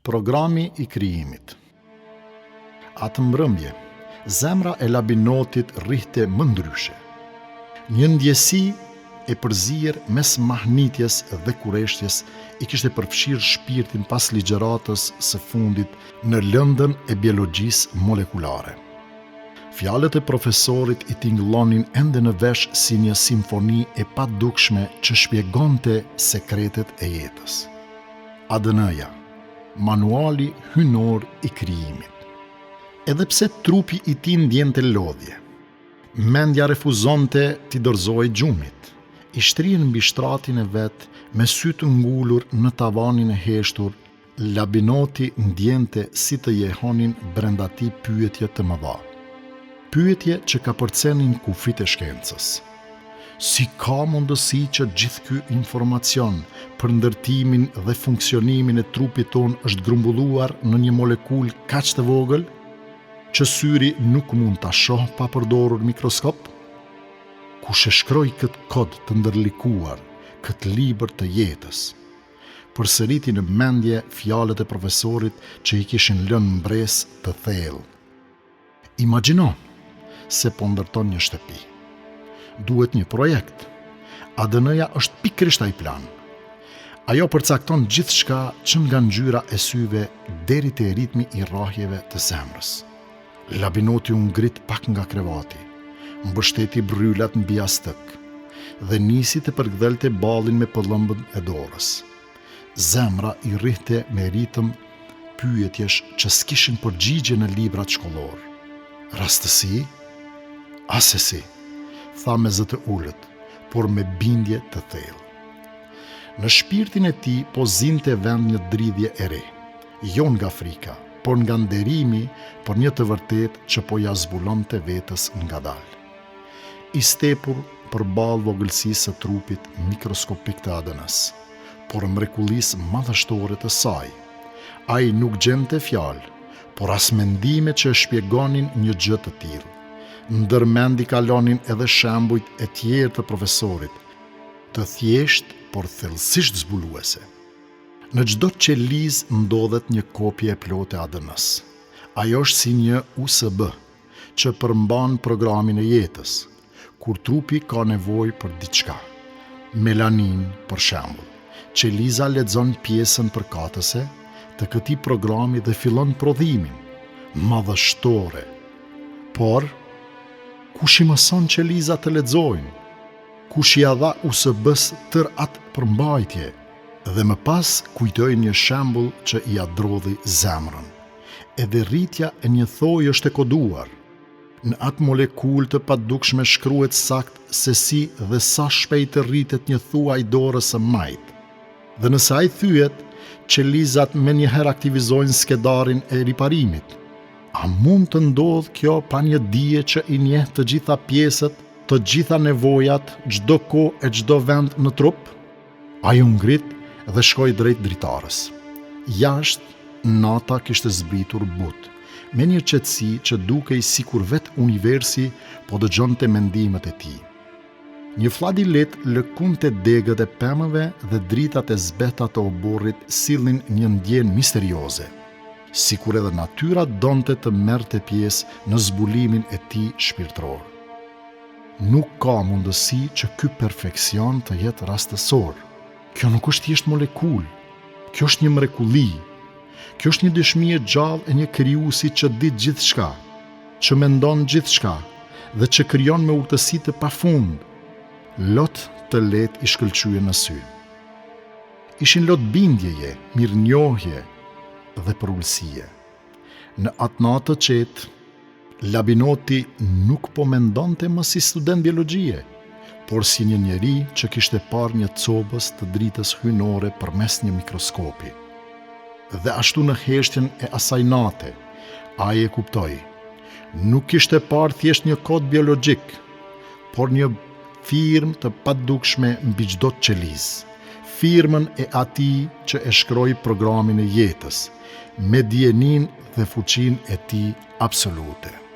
Programi i krijimit. Atë mbrëmje, zemra e labinotit rrihte më ndryshe. Një ndjesi e përzier mes mahnitjes dhe kureshtjes i kishte përfshirë shpirtin pas ligjëratës së fundit në lëndën e biologjisë molekulare. Fjalët e profesorit i tingëllonin ende në vesh si një simfoni e padukshme që shpjegonte sekretet e jetës. ADN-ja, manuali hynor i krijimit. Edhe pse trupi i tij ndjente lodhje, mendja refuzonte t'i dorëzojë gjumit. I shtrihej mbi shtratin e vet me sy të ngulur në tavanin e heshtur, labinoti ndjente si të jehonin brenda tij pyetje të mëdha. Pyetje që ka përcenin kufit e shkencës. Si ka mundësi që gjithë ky informacion për ndërtimin dhe funksionimin e trupit ton është grumbulluar në një molekul kaq të vogël që syri nuk mund ta shohë pa përdorur mikroskop? Kush e shkroi këtë kod të ndërlikuar, këtë libër të jetës? Përsëriti në mendje fjalët e profesorit që i kishin lënë mbresë të thellë. Imagjino se po ndërton një shtëpi. Duhet një projekt. ADN-ja është pikërisht ai plan. Ajo përcakton gjithçka që nga ngjyra e syve deri te ritmi i rrahjeve të zemrës. Labinoti u ngrit pak nga krevati, mbështeti bryllat mbi astëk dhe nisi të përgdhelte ballin me pëllëmbën e dorës. Zemra i rrihte me ritëm pyetjesh që s'kishin përgjigje në librat shkollor. Rastësi? Asesi, tha me zë të ullët, por me bindje të thellë. Në shpirtin e tij po zinte vend një dridhje e re, jo nga frika, por nga nderimi për një të vërtet që po ja zbulonte vetës ngadalë. I stepur përballë vogëlsisë së trupit mikroskopik të ADN-s, por mrekullisë madhështore të saj. Ai nuk gjente fjalë, por as mendime që shpjegonin një gjë të tillë. Ndërmendi kalonin edhe shembujt e tjerë të profesorit, të thjesht, por thellësisht zbuluese. Në çdo qelizë ndodhet një kopje e plotë e ADN-s. Ajo është si një USB që përmban programin e jetës, kur trupi ka nevojë për diçka. Melanin, për shembull. Qeliza lexon pjesën përkatëse të këtij programi dhe fillon prodhimin. Madhështore. Por kush i mëson qeliza të lexojnë? Kush i dha USB-s tër atë përmbajtje? Dhe më pas kujtoi një shembull që i adrodhi zemrën. Edhe rritja e një thoji është e koduar. Në atë molekul të padukshme shkruhet sakt se si dhe sa shpejt rritet një thuaj dorës së majt. Dhe nëse ai thyet, qelizat menjëherë aktivizojnë skedarin e riparimit. A mund të ndodhë kjo pa një dije që i njeh të gjitha pjesët, të gjitha nevojat, çdo kohë e çdo vend në trup? Ai u ngrit dhe shkoi drejt dritarës. Jashtë, nata kishte zbritur but, me një qetësi që dukej sikur vetë universi po dëgjonte mendimet e tij. Një fladilet lëkunte degët e pemëve dhe dritat e zbeta të oborrit sillnin një ndjenjë misterioze, sikur edhe natyra donte të merrte pjesë në zbulimin e tij shpirtëror. Nuk ka mundësi që ky perfeksion të jetë rastësor. Kjo nuk është thjesht molekul. Kjo është një mrekulli. Kjo është një dëshmi e gjallë e një krijuesi që di gjithçka, që mendon gjithçka dhe që krijon me urtësi të pafund. Lot të lehtë i shkëlqyen në sy. Ishin lot bindjeje, mirënjohje dhe përullësie. Në atë natë të qetë, labinoti nuk po mendonte më si student biologjie, por si një njeri që kishte parë një copës të dritës hynore përmes një mikroskopi. Dhe ashtu në heshtjen e asaj nate, ai e kuptoi. Nuk kishte parë thjesht një kod biologjik, por një firmë të padukshme mbi çdo qelizë. Firmën e atij që e shkroi programin e jetës, me dijenin dhe fuqinë e tij absolute.